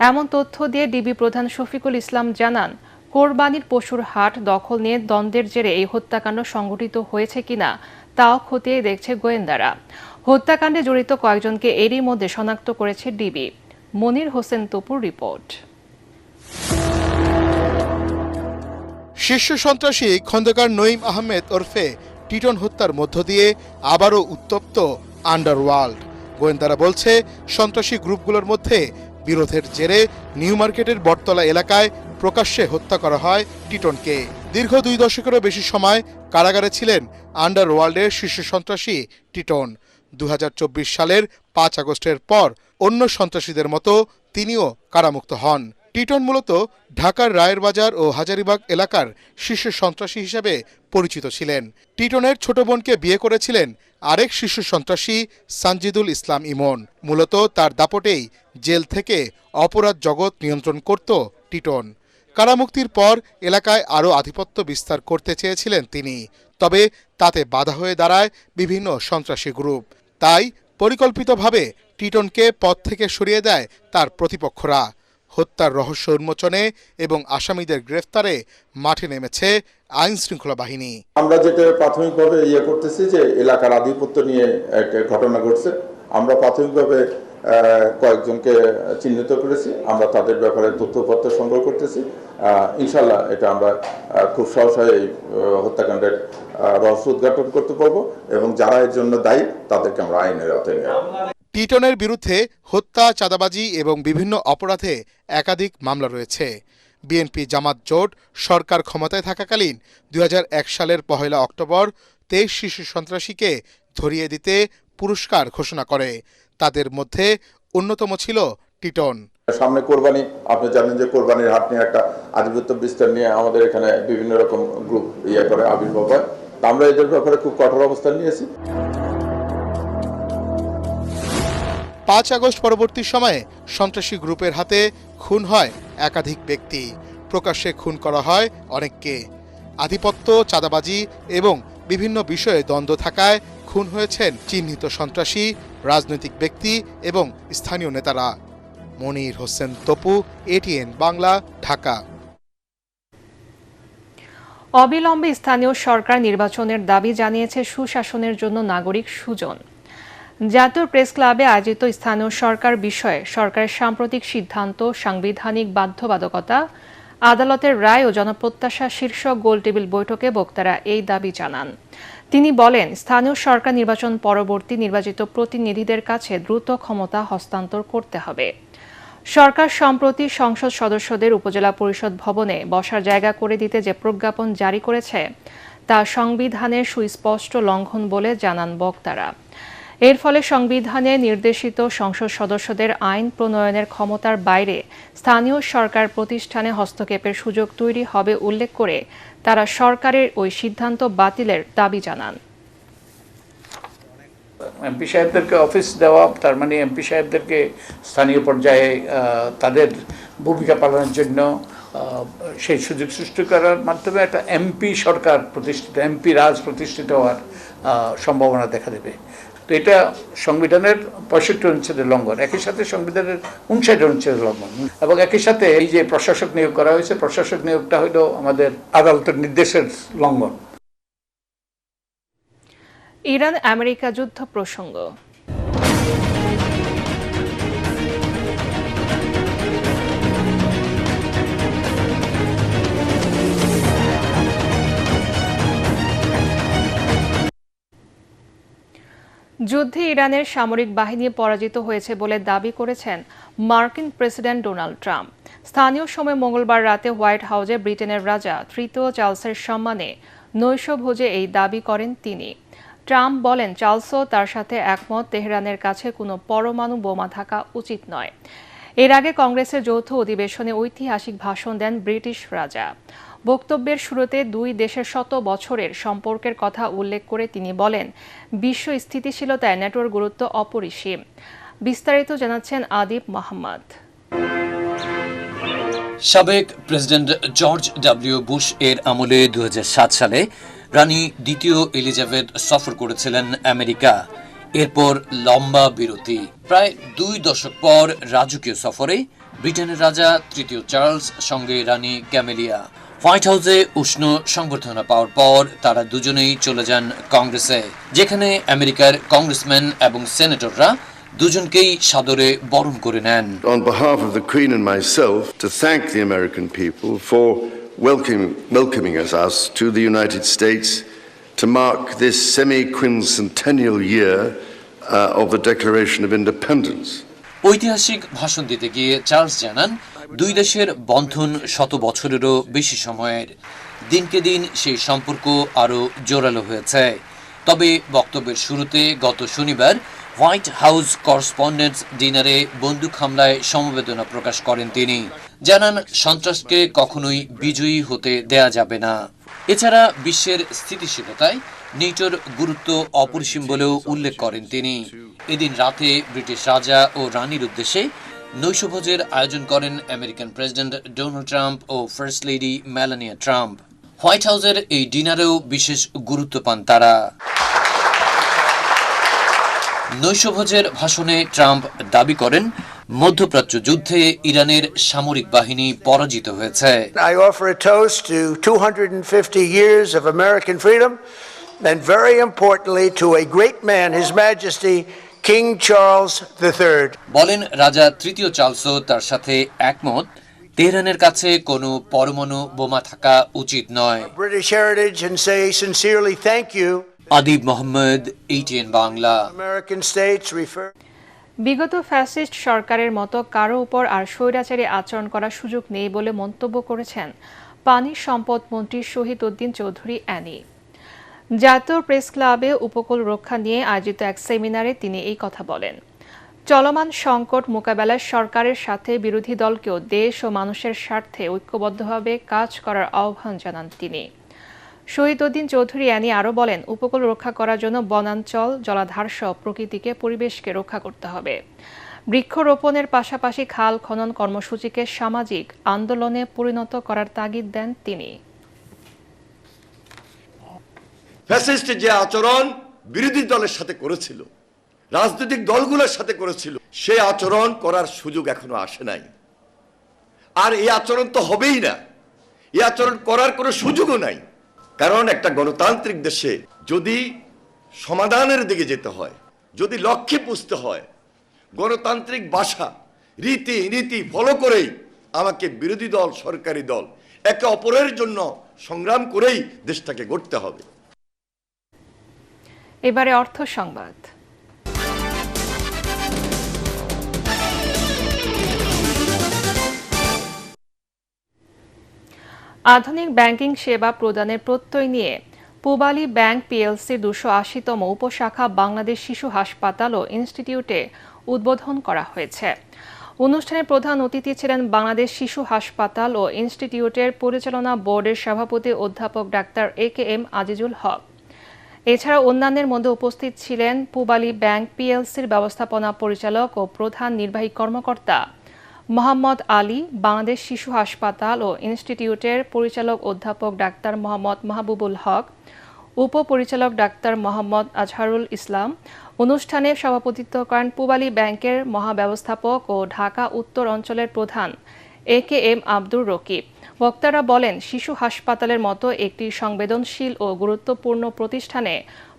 এমন তথ্য দিয়ে ডিবি প্রধান শফিকুল ইসলাম জানান, কোরবানির পশুর হাট দখল নিয়ে দ্বন্দ্বের জেরে এই হত্যাকাণ্ড সংঘটিত হয়েছে কিনা তাও খতিয়ে দেখছে গোয়েন্দারা। হত্যাকাণ্ডে জড়িত কয়েকজনকে এরই মধ্যে শনাক্ত করেছে ডিবি। মনির হোসেন তপুর রিপোর্ট। শীর্ষ সন্ত্রাসী খন্দকার নঈম আহমেদ ওরফে টিটন হত্যার মধ্য দিয়ে আবারও উত্তপ্ত আন্ডারওয়ার্ল্ড। গোয়েন্দারা বলছে, সন্ত্রাসী গ্রুপগুলোর মধ্যে বিরোধের জেরে নিউ মার্কেটের বটতলা এলাকায় প্রকাশ্যে হত্যা করা হয় টিটনকে। দীর্ঘ 2 দশকেরও বেশি সময় কারাগারে ছিলেন আন্ডারওয়ার্ল্ডের শীর্ষ সন্ত্রাসী টিটন। 2024 সালের 5 আগস্টের পর অন্য সন্ত্রাসীদের মতো তিনিও কারামুক্ত হন। টিটন মূলত ঢাকার রায়ের বাজার ও হাজারীবাগ এলাকার শীর্ষ সন্ত্রাসী হিসেবে পরিচিত ছিলেন। টিটনের ছোট বোনকে বিয়ে করেছিলেন আরেক শীর্ষ সন্ত্রাসী সানজিদুল ইসলাম ইমন। মূলত তার দাপটেই জেল থেকে অপরাধ জগৎ নিয়ন্ত্রণ করত টিটন। কারামুক্তির পর এলাকায় আরও আধিপত্য বিস্তার করতে চেয়েছিলেন তিনি, তবে তাতে বাধা হয়ে দাঁড়ায় বিভিন্ন সন্ত্রাসী গ্রুপ। তাই পরিকল্পিতভাবে টিটনকে পদ থেকে সরিয়ে দেয় তার প্রতিপক্ষরা। হত্যার রহস্য উন্মোচনে এবং আসামিদের গ্রেফতারে মাঠে নেমেছে আইন শৃঙ্খলা বাহিনী। আমরা যেটা প্রাথমিকভাবে করতেছি যে এলাকার আধিপত্য নিয়ে একটা ঘটনা ঘটছে। আমরা প্রাথমিকভাবে কয়েকজনকে চিহ্নিত করেছি। আমরা তাদের ব্যাপারে তথ্যপত্র সংগ্রহ করতেছি। ইনশাল্লাহ এটা আমরা খুব সহসায় এই হত্যাকাণ্ডের রহস্য উদ্ঘাটন করতে পারবো এবং যারা এর জন্য দায়ী তাদেরকে আমরা আইনের আওতায় নেব। টিটনের বিরুদ্ধে হত্যা, চাঁদাবাজি এবং বিভিন্ন অপরাধে একাধিক মামলা রয়েছে। বিএনপি জামাত জোট সরকার ক্ষমতায় থাকাকালীন 2001 সালের 1 অক্টোবর 23 শিশু সন্ত্রাসীকে ধরিয়ে দিতে পুরস্কার ঘোষণা করে। তাদের মধ্যে অন্যতম ছিল টিটন। সামনে কোরবানি, আপনি জানেন যে কোরবানির হাট নিয়ে একটা আধিপত্য বিস্তার নিয়ে আমাদের এখানে বিভিন্ন রকম গ্রুপ করে আবির্ভাব হয়। আমরা এদের ব্যাপারে খুব কঠোর অবস্থান নিয়েছি। 5 আগস্ট পরবর্তী সময়ে সন্ত্রাসী গ্রুপের হাতে খুন হয় একাধিক ব্যক্তি, প্রকাশ্যে খুন করা হয় অনেককে। আধিপত্য, চাঁদাবাজি এবং বিভিন্ন বিষয়ে দ্বন্দ্ব থাকায় খুন হয়েছেন চিহ্নিত সন্ত্রাসী, রাজনৈতিক ব্যক্তি এবং স্থানীয় নেতারা। মনির হোসেন তপু, ATN বাংলা, ঢাকা। অবিলম্বে স্থানীয় সরকার নির্বাচনের দাবি জানিয়েছে সুশাসনের জন্য নাগরিক সুজন। জাতীয় প্রেস ক্লাবে আয়োজিত স্থানীয় সরকার বিষয়ে সরকারের সাম্প্রতিক সিদ্ধান্ত, সাংবিধানিক বাধ্যবাধকতা, আদালতের রায় ও জনপ্রত্যাশা শীর্ষক গোলটেবিল বৈঠকে বক্তারা এই দাবি জানান। তিনি বলেন, স্থানীয় সরকার নির্বাচন পরবর্তী নির্বাচিত প্রতিনিধিদের কাছে দ্রুত ক্ষমতা হস্তান্তর করতে হবে। সরকার সম্প্রতি সংসদ সদস্যদের উপজেলা পরিষদ ভবনে বসার জায়গা করে দিতে যে প্রজ্ঞাপন জারি করেছে তা সংবিধানের সুস্পষ্ট লঙ্ঘন বলে জানান বক্তারা। এর ফলে সংবিধানে নির্দেশিত সংসদ সদস্যদের আইন প্রণয়নের ক্ষমতার বাইরে স্থানীয় সরকার প্রতিষ্ঠানে হস্তক্ষেপের সুযোগ তৈরি হবে উল্লেখ করে তারা সরকারের ওই সিদ্ধান্ত বাতিলের দাবি জানান। এমপি সাহেবদেরকে অফিস দেওয়া, তার মানে এমপি সাহেবদেরকে স্থানীয় পর্যায়ে তাদের ভূমিকা পালনের জন্য সেই সুযোগ সৃষ্টি করার মাধ্যমে একটা এমপি সরকার প্রতিষ্ঠিত, এমপি রাজ প্রতিষ্ঠিত হওয়ার সম্ভাবনা দেখা দেবে। তো এটা সংবিধানের 65 অনুচ্ছেদের লঙ্ঘন, একই সাথে সংবিধানের 59 অনুচ্ছেদের লঙ্ঘন, এবং একই সাথে এই যে প্রশাসক নিয়োগ করা হয়েছে, প্রশাসক নিয়োগটা হলো আমাদের আদালতের নির্দেশের লঙ্ঘন। ইরান আমেরিকা যুদ্ধ প্রসঙ্গ। যুদ্ধে ইরানের সামরিক বাহিনী পরাজিত হয়েছে বলে দাবি করেছেন মার্কিন প্রেসিডেন্ট ডোনাল্ড ট্রাম্প। স্থানীয় সময় মঙ্গলবার রাতে হোয়াইট হাউসে ব্রিটেনের রাজা তৃতীয় চার্লসের সম্মানে নৈশভোজে এই দাবি করেন তিনি। ট্রাম্প বলেন, চার্লসও তার সাথে একমত, তেহরানের কাছে কোনো পরমাণু বোমা থাকা উচিত নয়। এর আগে কংগ্রেসের যৌথ অধিবেশনে ঐতিহাসিক ভাষণ দেন ব্রিটিশ রাজা। বক্তব্যের শুরুতে দুই দেশের 100 বছরের সম্পর্কের কথা উল্লেখ করে তিনি বলেন, বিশ্ব স্থিতিশীলতায় নেটোর গুরুত্ব অপরিসীম। বিস্তারিত জানাচ্ছেন আদিব মোহাম্মদ। সাবেক প্রেসিডেন্ট জর্জ ডব্লিউ বুশ এর আমলে 2007 সালে রানী দ্বিতীয় এলিজাবেথ সফর করেছিলেন আমেরিকা। এরপর লম্বা বিরতি, প্রায় 2 দশক পর রাজকীয় সফরে ব্রিটেনের রাজা তৃতীয় চার্লস সঙ্গে রানী ক্যামেলিয়া। হোয়াইট হাউসে উষ্ণ সংবর্ধনা পাওয়ার পর তারা দুজনেই চলে যান কংগ্রেসে, যেখানে আমেরিকার কংগ্রেসম্যান এবং সেনেটররা দুজনকেই সাদরে বরণ করে নেন। On behalf of the Queen and myself, to thank the American people for welcoming us to the United States to mark this semi-quincentennial year of the Declaration of Independence. ঐতিহাসিক ভাষণ দিতে গিয়ে চার্লস জানান, দুই দেশের বন্ধন 100 বছরেরও বেশি সময়ের। দিনকে দিন সেই সম্পর্ক আরও জোরালো হয়েছে। তবে বক্তব্যের শুরুতে গত শনিবার হোয়াইট হাউস করেসপন্ডেন্টস ডিনারে বন্দুক হামলায় সমবেদনা প্রকাশ করেন তিনি। জানান, সন্ত্রাসকে কখনোই বিজয়ী হতে দেয়া যাবে না। এছাড়া বিশ্বের স্থিতিশীলতায় নেটোর গুরুত্ব অপরিসীম বলেও উল্লেখ করেন তিনি। এদিন রাতে ব্রিটিশ রাজা ও রানীর উদ্দেশ্যে নৈশভোজের আয়োজন করেন আমেরিকান প্রেসিডেন্ট ডোনাল্ড ট্রাম্প ও first lady Melania Trump. White হাউসের এই ডিনারেও বিশেষ গুরুত্ব পান তারা। নৈশভোজের ভাষণে ট্রাম্প দাবি করেন, মধ্যপ্রাচ্য যুদ্ধে ইরানের সামরিক বাহিনী পরাজিত হয়েছে। I offer a toast to 250 years of American freedom and very importantly to a great man, His Majesty King Charles III. বলেন, রাজা তৃতীয় চার্লসও তার সাথে একমত, তেহরানের কাছে কোনো পরমাণু বোমা থাকা উচিত নয়। British heritage and say sincerely thank you. Adib Mohammad, ATN Bangla. American states refer. বিগত ফ্যাসিস্ট সরকারের মতো কারো উপর আর স্বৈরাচারী আচরণ করার সুযোগ নেই বলে মন্তব্য করেছেন পানি সম্পদ মন্ত্রী শহীদ উদ্দিন চৌধুরী অ্যানি। জাতীয় প্রেস ক্লাবে উপকূল রক্ষা নিয়ে আয়োজিত এক সেমিনারে তিনি এই কথা বলেন। চলমান সংকট মোকাবেলায় সরকারের সাথে বিরোধী দলকেও দেশ ও মানুষের স্বার্থে ঐক্যবদ্ধভাবে কাজ করার আহ্বান জানান তিনি। শহীদ উদ্দিন চৌধুরী অ্যানি আরও বলেন, উপকূল রক্ষা করার জন্য বনাঞ্চল, জলাধার সহ প্রকৃতিকে, পরিবেশকে রক্ষা করতে হবে। বৃক্ষরোপণের পাশাপাশি খাল খনন কর্মসূচিকে সামাজিক আন্দোলনে পরিণত করার তাগিদ দেন তিনি। ফ্যাসিস্ট যে আচরণ বিরোধী দলের সাথে করেছিল, রাজনৈতিক দলগুলোর সাথে করেছিল, সেই আচরণ করার সুযোগ এখনো আসে নাই। আর এই আচরণ তো হবেই না, এই আচরণ করার কোনো সুযোগও নাই। কারণ একটা গণতান্ত্রিক দেশে যদি সমাধানের দিকে যেতে হয়, যদি লক্ষ্যে পুষতে হয়, গণতান্ত্রিক ভাষা, রীতি ফলো করেই আমাকে বিরোধী দল, সরকারি দল একে অপরের জন্য সংগ্রাম করেই দেশটাকে গড়তে হবে। এবারে অর্থ সংবাদ। আধুনিক ব্যাংকিং সেবা প্রদানের প্রত্যয় নিয়ে পূবালী ব্যাংক পিএলসির 280তম উপশাখা বাংলাদেশ শিশু হাসপাতাল ও ইনস্টিটিউটে উদ্বোধন করা হয়েছে। অনুষ্ঠানে প্রধান অতিথি ছিলেন বাংলাদেশ শিশু হাসপাতাল ও ইনস্টিটিউটের পরিচালনা বোর্ডের সভাপতি অধ্যাপক ডাক্তার AKM আজিজুল হক। এছাড়া অন্যান্যের মধ্যে উপস্থিত ছিলেন পূবালী ব্যাংক পিএলসির ব্যবস্থাপনা পরিচালক ও প্রধান নির্বাহী কর্মকর্তা মোহাম্মদ আলী, বাংলাদেশ শিশু হাসপাতাল ও ইনস্টিটিউটের পরিচালক অধ্যাপক ডাক্তার মোহাম্মদ মাহবুবুল হক, উপপরিচালক ডাক্তার মোহাম্মদ আজহারুল ইসলাম। অনুষ্ঠানে সভাপতিত্ব করেন পূবালী ব্যাংকের মহাব্যবস্থাপক ও ঢাকা উত্তর অঞ্চলের প্রধান AKM আব্দুর রকিব। বক্তারা বলেন, শিশু হাসপাতালের মতো একটি সংবেদনশীল ও গুরুত্বপূর্ণ প্রতিষ্ঠানে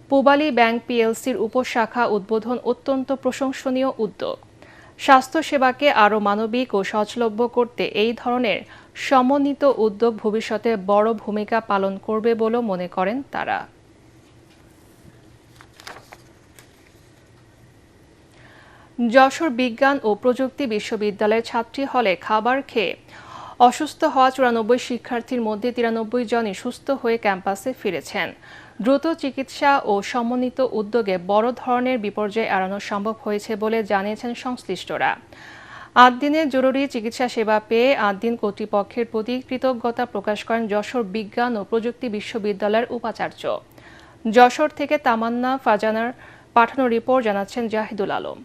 পূবালী ব্যাংক পিএলসির উপশাখা উদ্বোধন অত্যন্ত প্রশংসনীয় উদ্যোগ। স্বাস্থ্যসেবাকে আরও মানবিক ও সহজলভ্য করতে এই ধরনের সমন্বিত উদ্যোগ ভবিষ্যতে বড় ভূমিকা পালন করবে বলে মনে করেন তারা। যশোর বিজ্ঞান ও প্রযুক্তি বিশ্ববিদ্যালয়ের ছাত্রী হলে খাবার খেয়ে অসুস্থ হওয়া 94 শিক্ষার্থীর মধ্যে 93 জনই সুস্থ হয়ে ক্যাম্পাসে ফিরেছেন। দ্রুত চিকিৎসা ও সমন্বিত উদ্যোগে বড় ধরনের বিপর্যয় এড়ানো সম্ভব হয়েছে বলে জানিয়েছেন সংশ্লিষ্টরা। 8 দিনের জরুরি চিকিৎসা সেবা পেয়ে 8 দিন কর্তৃপক্ষের প্রতি কৃতজ্ঞতা প্রকাশ করেন যশোর বিজ্ঞান ও প্রযুক্তি বিশ্ববিদ্যালয়ের উপাচার্য। যশোর থেকে তামান্না ফারজানার পাঠানো রিপোর্ট জানাচ্ছেন জাহিদুল আলম।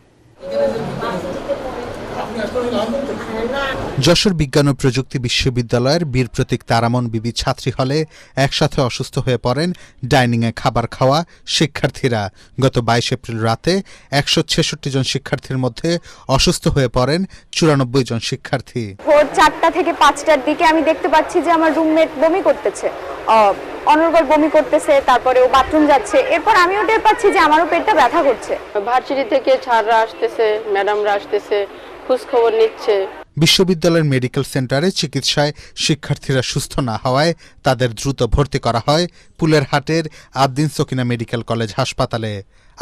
যশোর বিজ্ঞান ও প্রযুক্তি বিশ্ববিদ্যালয়ের বীর প্রতীক তারামন বিবি ছাত্রী হলে একসাথে অসুস্থ হয়ে পড়েন ডাইনিংয়ে খাবার খাওয়া শিক্ষার্থীরা। গত 22 এপ্রিল রাতে 166 জন শিক্ষার্থীর মধ্যে অসুস্থ হয়ে পড়েন 94 জন শিক্ষার্থী। ভোর 4টা থেকে 5টার দিকে আমি দেখতে পাচ্ছি যে আমার রুমমেট বমি করতেছে, অনর্গল বমি করতেছে, তারপরে ও বাথরুম যাচ্ছে। এরপর আমিও টের পাচ্ছি যে আমারও পেটটা ব্যথা করছে। ভার্সিটি থেকে স্যাররা আসতেছে, ম্যাডামরা আসতেছে, খোঁজ খবর নিচ্ছে। বিশ্ববিদ্যালয়ের মেডিকেল সেন্টারে চিকিৎসায় শিক্ষার্থীরা সুস্থ না হওয়ায় তাদের দ্রুত ভর্তি করা হয় পুলেরহাটের আদ্দিন সকিনা মেডিকেল কলেজ হাসপাতালে।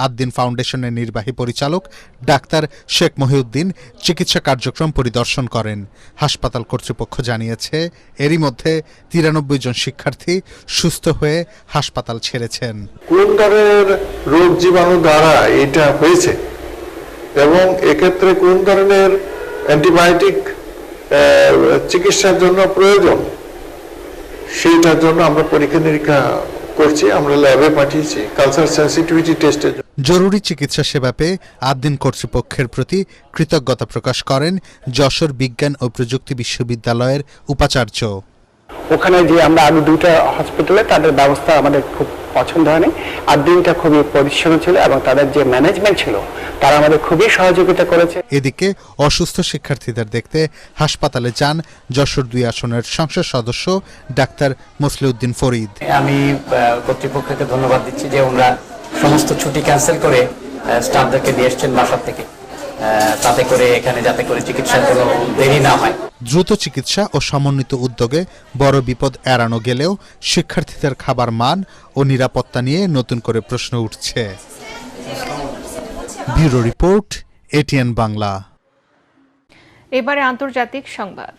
আদ্দিন ফাউন্ডেশনের নির্বাহী পরিচালক ডাক্তার শেখ মহিউদ্দিন চিকিৎসা কার্যক্রম পরিদর্শন করেন। হাসপাতাল কর্তৃপক্ষ জানিয়েছে, এরই মধ্যে 93 জন শিক্ষার্থী সুস্থ হয়ে হাসপাতাল ছেড়েছেন। কোন ধরনের রোগ জীবাণু দ্বারা এটা হয়েছে এবং এক্ষেত্রে কোন ধরনের অ্যান্টিবায়োটিক চিকিৎসার জন্য প্রয়োজন, সেইটার জন্য আমরা পরীক্ষা নিরীক্ষা করছি। আমরা ল্যাবে পাঠিয়েছি কালচার সেন্সিটিভিটি টেস্টের জন্য। জরুরি চিকিৎসা সেবা পেয়ে 8 দিন কর্তৃপক্ষের প্রতি কৃতজ্ঞতা প্রকাশ করেন যশোর বিজ্ঞান ও প্রযুক্তি বিশ্ববিদ্যালয়ের উপাচার্য। ওখানে যে আমরা আরো 2টা হসপিটালে তাদের ব্যবস্থা আমাদের খুব পছন্দ হয়নি। 8 দিনটা খুবই পরিচ্ছন্ন ছিল এবং তাদের যে ম্যানেজমেন্ট ছিল তারা আমাদের খুবই সহযোগিতা করেছে। এদিকে অসুস্থ শিক্ষার্থীদের দেখতে হাসপাতালে যান যশোর 2 আসনের সংসদ সদস্য ডাক্তার মসলিউদ্দিন ফরিদ। আমি কর্তৃপক্ষকে ধন্যবাদ দিচ্ছি যে ওনারা সমস্ত ছুটি ক্যান্সেল করে স্টাফদেরকে দিয়ে এসছেন বাসা থেকে, তাতে করে এখানে যাতে করে চিকিৎসার কোনো দেরি না হয়। দ্রুত চিকিৎসা ও সমন্বিত উদ্যোগে বড় বিপদ এড়ানো গেলেও শিক্ষার্থীদের খাবার মান ও নিরাপত্তা নিয়ে নতুন করে প্রশ্ন উঠছে। Bureau report, ATN Bangla. এবারে আন্তর্জাতিক সংবাদ।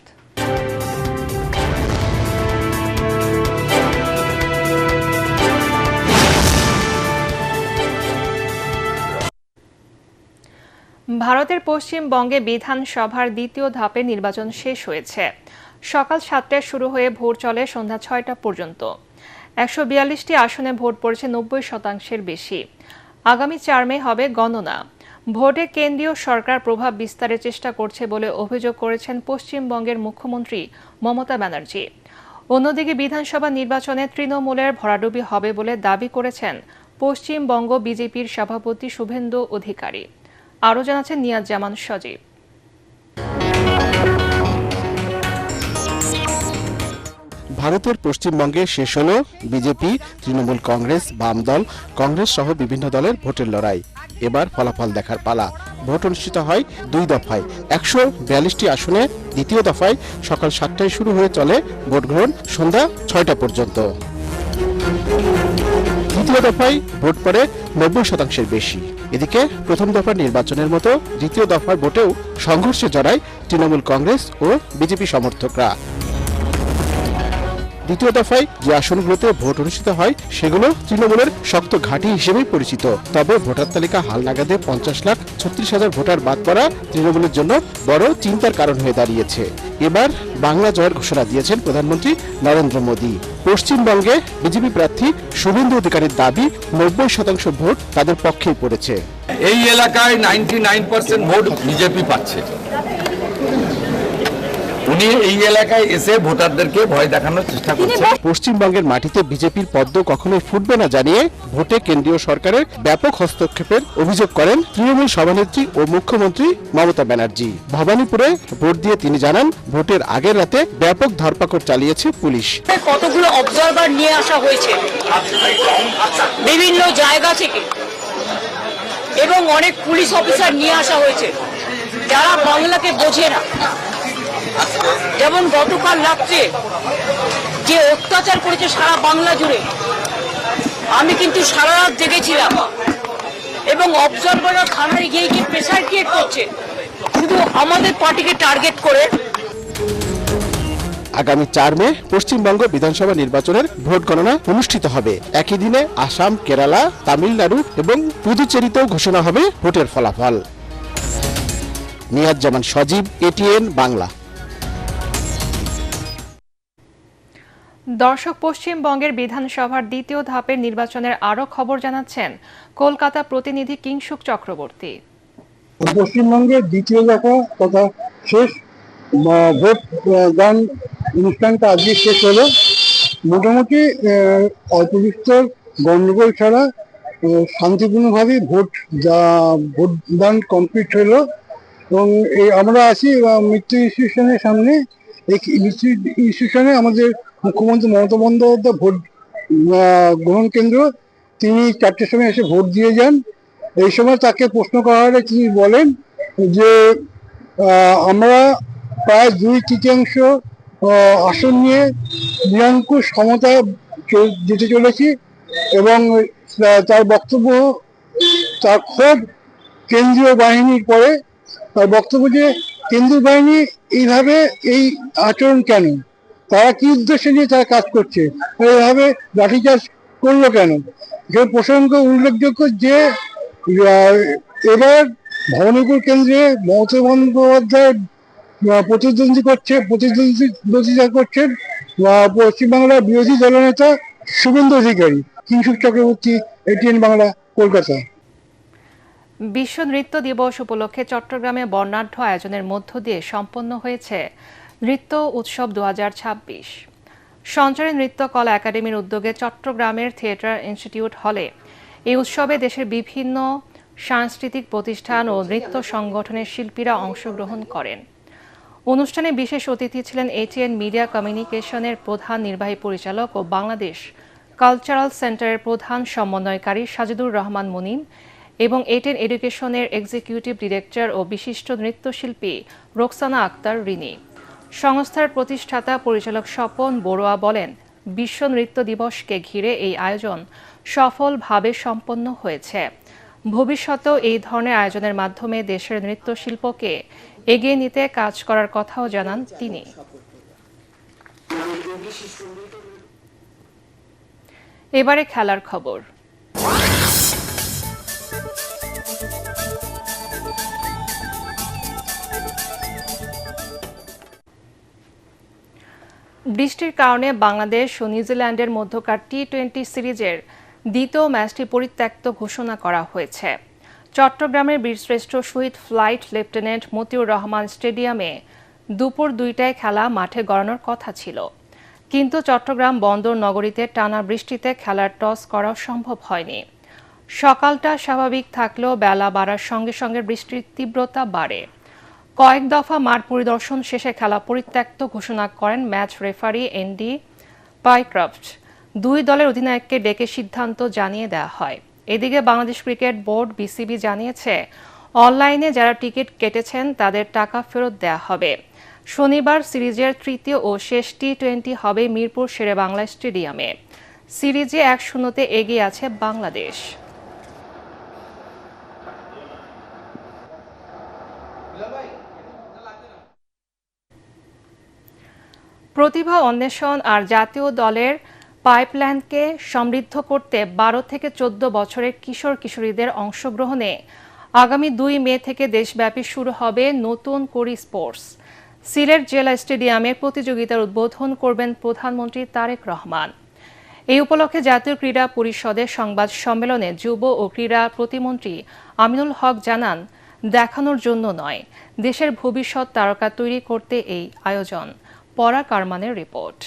ভারতের পশ্চিমবঙ্গে বিধানসভার দ্বিতীয় ধাপের নির্বাচন শেষ হয়েছে। সকাল 7টায় শুরু হয়ে ভোট চলে সন্ধ্যা 6টা পর্যন্ত। 142টি আসনে ভোট পড়েছে 90% বেশি। আগামী 4 মে হবে গণনা। ভোটে কেন্দ্রীয় সরকার প্রভাব বিস্তারের চেষ্টা করছে বলে অভিযোগ করেছেন পশ্চিমবঙ্গের মুখ্যমন্ত্রী মমতা ব্যানার্জি। অন্যদিকে বিধানসভা নির্বাচনে তৃণমূলের ভরাডুবি হবে বলে দাবি করেছেন পশ্চিমবঙ্গ বিজেপির সভাপতি শুভেন্দু অধিকারী। আরও জানাচ্ছেন নিয়াজ জামান সজীব। ভারতের পশ্চিমবঙ্গে শেষ হল বিজেপি, তৃণমূল কংগ্রেস, বাম দল, কংগ্রেস সহ বিভিন্ন দলের ভোটের লড়াই। এবার ফলাফল দেখার পালা। ভোট অনুষ্ঠিত হয় 2 দফায়। 142টি আসনে দ্বিতীয় দফায় সকাল 7টায় শুরু হয়ে চলে ভোট গ্রহণ সন্ধ্যা 6টা পর্যন্ত। দ্বিতীয় দফায় ভোট পড়ে 90%-এর বেশি। এদিকে প্রথম দফার নির্বাচনের মতো দ্বিতীয় দফার ভোটেও সংঘর্ষে জড়ায় তৃণমূল কংগ্রেস ও বিজেপি সমর্থকরা। দ্বিতীয় দফায় যে আসনগুলোতে ভোট অনুষ্ঠিত হয় সেগুলো তৃণমূলের শক্ত ঘাঁটি হিসেবেই পরিচিত। তবে ভোটার তালিকা হালনাগাদে 50,36,000 ভোটার বাদ পড়া তৃণমূলের জন্য বড় চিন্তার কারণ হয়ে দাঁড়িয়েছে। এবার বাংলা জয়ের ঘোষণা দিয়েছেন প্রধানমন্ত্রী নরেন্দ্র মোদী। পশ্চিমবঙ্গে বিজেপি প্রার্থী শুভেন্দু অধিকারীর দাবি 90% ভোট তাদের পক্ষেই পড়েছে। এই এলাকায় 99% ভোট বিজেপি পাচ্ছে। উনি এই এলাকায় এসে ভোটারদেরকে ভয় দেখানোর চেষ্টা করছেন। পশ্চিমবঙ্গের মাটিতে বিজেপির পদ্ম কখনোই ফুটবে না জানিয়ে ভোটে কেন্দ্রীয় সরকারের ব্যাপক হস্তক্ষেপের অভিযোগ করেন তৃণমূল সভানেত্রী ও মুখ্যমন্ত্রী মমতা ব্যানার্জি। ভবানীপুরে ভোট দিয়ে তিনি জানান, ভোটের আগের রাতে ব্যাপক ধরপাকড় চালিয়েছে পুলিশ। কতগুলো অবজারভার নিয়ে আসা হয়েছে বিভিন্ন জায়গা থেকে এবং অনেক পুলিশ অফিসার নিয়ে আসা হয়েছে যারা বাংলাকে বোঝে না। যেমন গতকাল রাত্রে যে অত্যাচার করেছে সারা বাংলা জুড়ে, আমি কিন্তু সারা রাত জেগেছিলাম এবং অবজারভাররা থানায় গিয়ে গিয়ে প্রেসার ক্রিয়েট করছে শুধু আমাদের পার্টিকে টার্গেট করে। আগামী 4 মে পশ্চিমবঙ্গ বিধানসভা নির্বাচনের ভোট গণনা অনুষ্ঠিত হবে। একই দিনে আসাম, কেরালা, তামিলনাড়ু এবং পুদুচেরিতেও ঘোষণা হবে ভোটের ফলাফল। নিয়াজ জামান সজীব, ATN বাংলা। দর্শক, পশ্চিমবঙ্গের বিধানসভার দ্বিতীয় ধাপের নির্বাচনের আরও খবর জানাচ্ছেন কলকাতা প্রতিনিধি কিংসুক চক্রবর্তী। পশ্চিমবঙ্গের দ্বিতীয় দফা তথা শেষ ভোট দান অনুষ্ঠানটা আজকে শেষ হলো। মোটামুটি অল্প বিস্তর গণ্ডগোল ছাড়া শান্তিপূর্ণভাবে ভোট দান কমপ্লিট হলো এবং আমরা আছি মৃত্যু ইনস্টিটিউশনের সামনে। এই ইনস্টিটিউশনে আমাদের মুখ্যমন্ত্রী মমতা বন্দ্যোপাধ্যায় ভোট গ্রহণ কেন্দ্র, তিনি 4টের সময় এসে ভোট দিয়ে যান। এই সময় তাকে প্রশ্ন করা হলে তিনি বলেন যে আমরা প্রায় 2/3 আসন নিয়ে নিরঙ্কুশ ক্ষমতায় যেতে চলেছি এবং তার বক্তব্য, তার ক্ষোভ কেন্দ্রীয় বাহিনীর পরে। তার বক্তব্য যে কেন্দ্রীয় বাহিনী এইভাবে এই আচরণ কেন, তারা কি উদ্দেশ্য নিয়ে তারা কাজ করছে, এইভাবে লাঠিচার্জ করলো কেন। যে প্রসঙ্গ উল্লেখযোগ্য যে এবার ভবানীপুর কেন্দ্রে মমতা বন্দ্যোপাধ্যায় প্রতিদ্বন্দ্বিতা করছেন পশ্চিমবাংলার বিরোধী দলনেতা শুভেন্দু অধিকারী। কিংসুক চক্রবর্তী, ATN বাংলা, কলকাতা। বিশ্ব নৃত্য দিবস উপলক্ষে চট্টগ্রামে বর্ণাঢ্য আয়োজনের মধ্য দিয়ে সম্পন্ন হয়েছে নৃত্য উৎসব 2026। সঞ্চারী নৃত্য কলা একাডেমির উদ্যোগে চট্টগ্রামের থিয়েটার ইনস্টিটিউট হলে এই উৎসবে দেশের বিভিন্ন সাংস্কৃতিক প্রতিষ্ঠান ও নৃত্য সংগঠনের শিল্পীরা অংশগ্রহণ করেন। অনুষ্ঠানে বিশেষ অতিথি ছিলেন ATN মিডিয়া কমিউনিকেশনের প্রধান নির্বাহী পরিচালক ও বাংলাদেশ কালচারাল সেন্টারের প্রধান সমন্বয়কারী সাজিদুর রহমান মুনিম এবং ATN এডুকেশনের এক্সিকিউটিভ ডিরেক্টর ও বিশিষ্ট নৃত্যশিল্পী রোকসানা আক্তার রিনি। সংস্থার প্রতিষ্ঠাতা পরিচালক স্বপন বড়ুয়া বলেন, বিশ্ব নৃত্য দিবসকে ঘিরে এই আয়োজন সফলভাবে সম্পন্ন হয়েছে। ভবিষ্যতেও এই ধরনের আয়োজনের মাধ্যমে দেশের নৃত্যশিল্পকে এগিয়ে নিতে কাজ করার কথাও জানান তিনি। এবারে খেলার খবর। বৃষ্টির কারণে বাংলাদেশ ও নিউজিল্যান্ডের মধ্যকার টি-20 সিরিজের দ্বিতীয় ম্যাচটি পরিত্যক্ত ঘোষণা করা হয়েছে। চট্টগ্রামের বীরশ্রেষ্ঠ শহীদ ফ্লাইট লেফটেন্যান্ট মতিউর রহমান স্টেডিয়ামে দুপুর 2টায় খেলা মাঠে গড়ানোর কথা ছিল, কিন্তু চট্টগ্রাম বন্দর নগরীতে টানা বৃষ্টিতে খেলার টস করা সম্ভব হয়নি। সকালটা স্বাভাবিক থাকলেও বেলা বাড়ার সঙ্গে সঙ্গে বৃষ্টির তীব্রতা বাড়ে। কয়েক দফা মাঠ পরিদর্শন শেষে খেলা পরিত্যক্ত ঘোষণা করেন ম্যাচ রেফারি এনডি পাইক্রফট। দুই দলের অধিনায়ককে ডেকে সিদ্ধান্ত জানিয়ে দেওয়া হয়। এদিকে বাংলাদেশ ক্রিকেট বোর্ড বিসিবি জানিয়েছে, অনলাইনে যারা টিকিট কেটেছেন তাদের টাকা ফেরত দেওয়া হবে। শনিবার সিরিজের তৃতীয় ও শেষ টি-20 হবে মিরপুর শেরেবাংলা স্টেডিয়ামে। সিরিজে 1-0 এগিয়ে আছে বাংলাদেশ। প্রতিভা অন্বেষণ আর জাতীয় দলের পাইপলাইনকে সমৃদ্ধ করতে 12 থেকে 14 বছরের কিশোর কিশোরীদের অংশগ্রহণে আগামী 2 মে থেকে দেশব্যাপী শুরু হবে নতুন করি স্পোর্টস। সিলেট জেলা স্টেডিয়ামে প্রতিযোগিতার উদ্বোধন করবেন প্রধানমন্ত্রী তারেক রহমান। এই উপলক্ষে জাতীয় ক্রীড়া পরিষদের সংবাদ সম্মেলনে যুব ও ক্রীড়া প্রতিমন্ত্রী আমিনুল হক জানান, দেখানোর জন্য নয়, দেশের ভবিষ্যৎ তারকা তৈরি করতে এই আয়োজন। পরাগ আরমানের রিপোর্ট।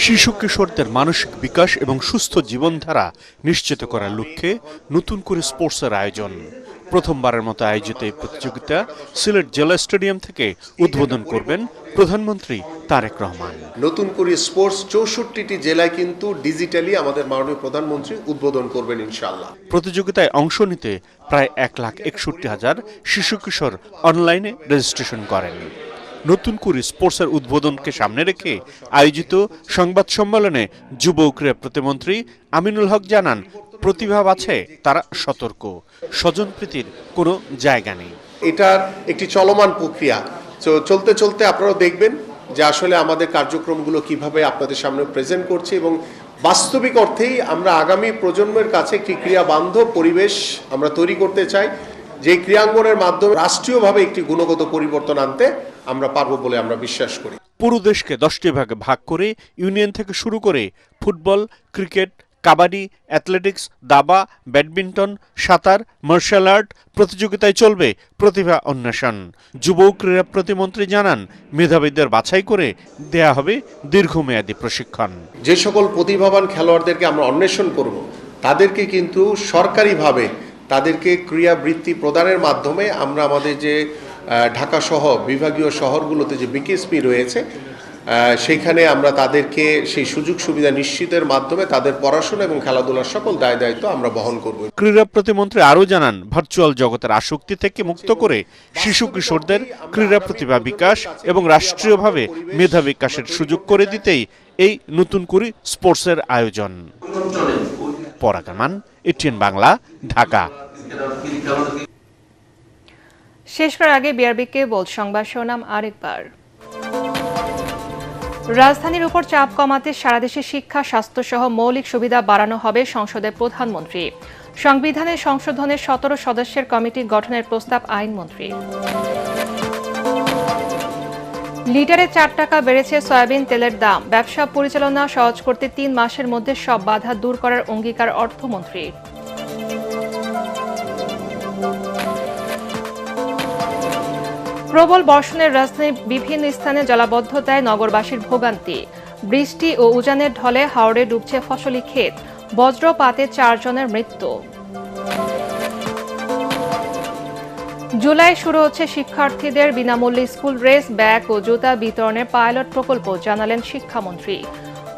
শিশু কিশোরদের মানসিক বিকাশ এবং সুস্থ জীবনধারা নিশ্চিত করার লক্ষ্যে নতুন করে স্পোর্টসের আয়োজন। প্রথমবারের মতো আয়োজিত এই প্রতিযোগিতা সিলেট জেলা স্টেডিয়াম থেকে উদ্বোধন করবেন প্রধানমন্ত্রী তারেক রহমান। নতুন করে স্পোর্টস 64টি জেলায় কিন্তু ডিজিটালি আমাদের মাননীয় প্রধানমন্ত্রী উদ্বোধন করবেন ইনশাআল্লাহ। প্রতিযোগিতায় অংশ নিতে প্রায় 1,61,000 শিশু কিশোর অনলাইনে রেজিস্ট্রেশন করেন। নতুন করে স্পোর্টসের উদ্বোধনকে সামনে রেখে আয়োজিত সংবাদ সম্মেলনে যুব ও ক্রীড়া প্রতিমন্ত্রী আমিনুল হক জানান, প্রতিভা আছে, তারা সতর্ক, স্বজনপ্রীতির কোনো জায়গা নেই। এটার একটি চলমান প্রক্রিয়া, চলতে চলতে আপনারাও দেখবেন যে আসলে আমাদের কার্যক্রমগুলো কিভাবে আপনাদের সামনে প্রেজেন্ট করছে এবং বাস্তবিক অর্থেই আমরা আগামী প্রজন্মের কাছে একটি ক্রীড়া বান্ধব পরিবেশ আমরা তৈরি করতে চাই, যে ক্রীড়াঙ্গনের মাধ্যমে রাষ্ট্রীয়ভাবে একটি গুণগত পরিবর্তন আনতে আমরা পারবো বলে আমরা বিশ্বাস করি। পুরো দেশকে 10টি ভাগে ভাগ করে ইউনিয়ন থেকে শুরু করে ফুটবল, ক্রিকেট, কাবাডি, অ্যাথলেটিক্স, দাবা, ব্যাডমিন্টন, সাঁতার, মার্শাল আর্ট প্রতিযোগিতায় চলবে প্রতিভা অন্বেষণ। যুব ক্রীড়া প্রতিমন্ত্রী জানান, মেধাবীদের বাছাই করে দেয়া হবে দীর্ঘমেয়াদী প্রশিক্ষণ। যে সকল প্রতিভাবান খেলোয়াড়দেরকে আমরা অন্বেষণ করব, তাদেরকে কিন্তু সরকারিভাবে তাদেরকে ক্রীড়াবৃত্তি প্রদানের মাধ্যমে আমরা আমাদের যে ঢাকা সহ বিভাগীয় শহরগুলোতে যে বিকেএসপি রয়েছে সেইখানে আমরা তাদেরকে সেই সুযোগ সুবিধা নিশ্চিতের মাধ্যমে তাদের পড়াশোনা এবং খেলাধুলার সকল দায় দায়িত্ব আমরা বহন করব। ক্রীড়া প্রতিমন্ত্রী আরও জানান, ভার্চুয়াল জগতের আসক্তি থেকে মুক্ত করে শিশু কিশোরদের ক্রীড়া প্রতিভা বিকাশ এবং রাষ্ট্রীয়ভাবে মেধা বিকাশের সুযোগ করে দিতেই এই নতুন করে স্পোর্টসের আয়োজন। পরাগ আরমান, এটিএন বাংলা, ঢাকা। শেষ করার আগে বিআরবি কেবল সংবাদ শিরোনাম আরেকবার। রাজধানীর উপর চাপ কমাতে সারা দেশে শিক্ষা, স্বাস্থ্য সহ মৌলিক সুবিধা বাড়ানো হবে সংসদে প্রধানমন্ত্রী। সংবিধানে সংশোধনের 17 সদস্যের কমিটি গঠনের প্রস্তাব আইনমন্ত্রী। লিটারে 4 টাকা বেড়েছে সয়াবিন তেলের দাম। ব্যবসা পরিচালনা সহজ করতে 3 মাসের মধ্যে সব বাধা দূর করার অঙ্গীকার অর্থমন্ত্রী। প্রবল বর্ষণের রাজধানীর বিভিন্ন স্থানে জলাবদ্ধতায় নগরবাসীর ভোগান্তি। বৃষ্টি ও উজানের ঢলে হাওড়ে ডুবছে ফসলি ক্ষেত। বজ্রপাতে 4 জনের মৃত্যু। জুলাই শুরু হচ্ছে শিক্ষার্থীদের বিনামূল্যে স্কুল ড্রেস, ব্যাগ ও জুতা বিতরণের পাইলট প্রকল্প, জানালেন শিক্ষামন্ত্রী।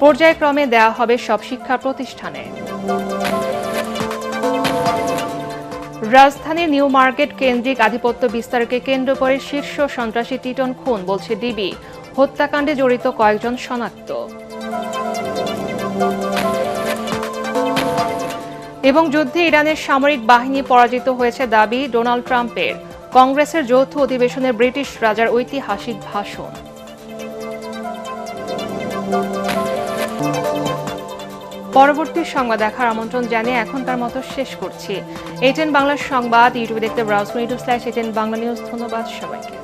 পর্যায়ক্রমে দেওয়া হবে সব শিক্ষা প্রতিষ্ঠানে। রাজধানীর নিউ মার্কেট কেন্দ্রিক আধিপত্য বিস্তারকে কেন্দ্র করে শীর্ষ সন্ত্রাসী টিটন খুন, বলছে ডিবি। হত্যাকাণ্ডে জড়িত কয়েকজন শনাক্ত। এবং যুদ্ধে ইরানের সামরিক বাহিনী পরাজিত হয়েছে দাবি ডোনাল্ড ট্রাম্পের। কংগ্রেসের যৌথ অধিবেশনে ব্রিটিশ রাজার ঐতিহাসিক ভাষণ। পরবর্তী সংবাদ দেখার আমন্ত্রণ জানিয়ে এখনকার মতো শেষ করছি। এটিএন বাংলার সংবাদ ইউটিউবে দেখতে ব্রাউজ করুন YouTube/ATN বাংলা নিউজ। ধন্যবাদ সবাইকে।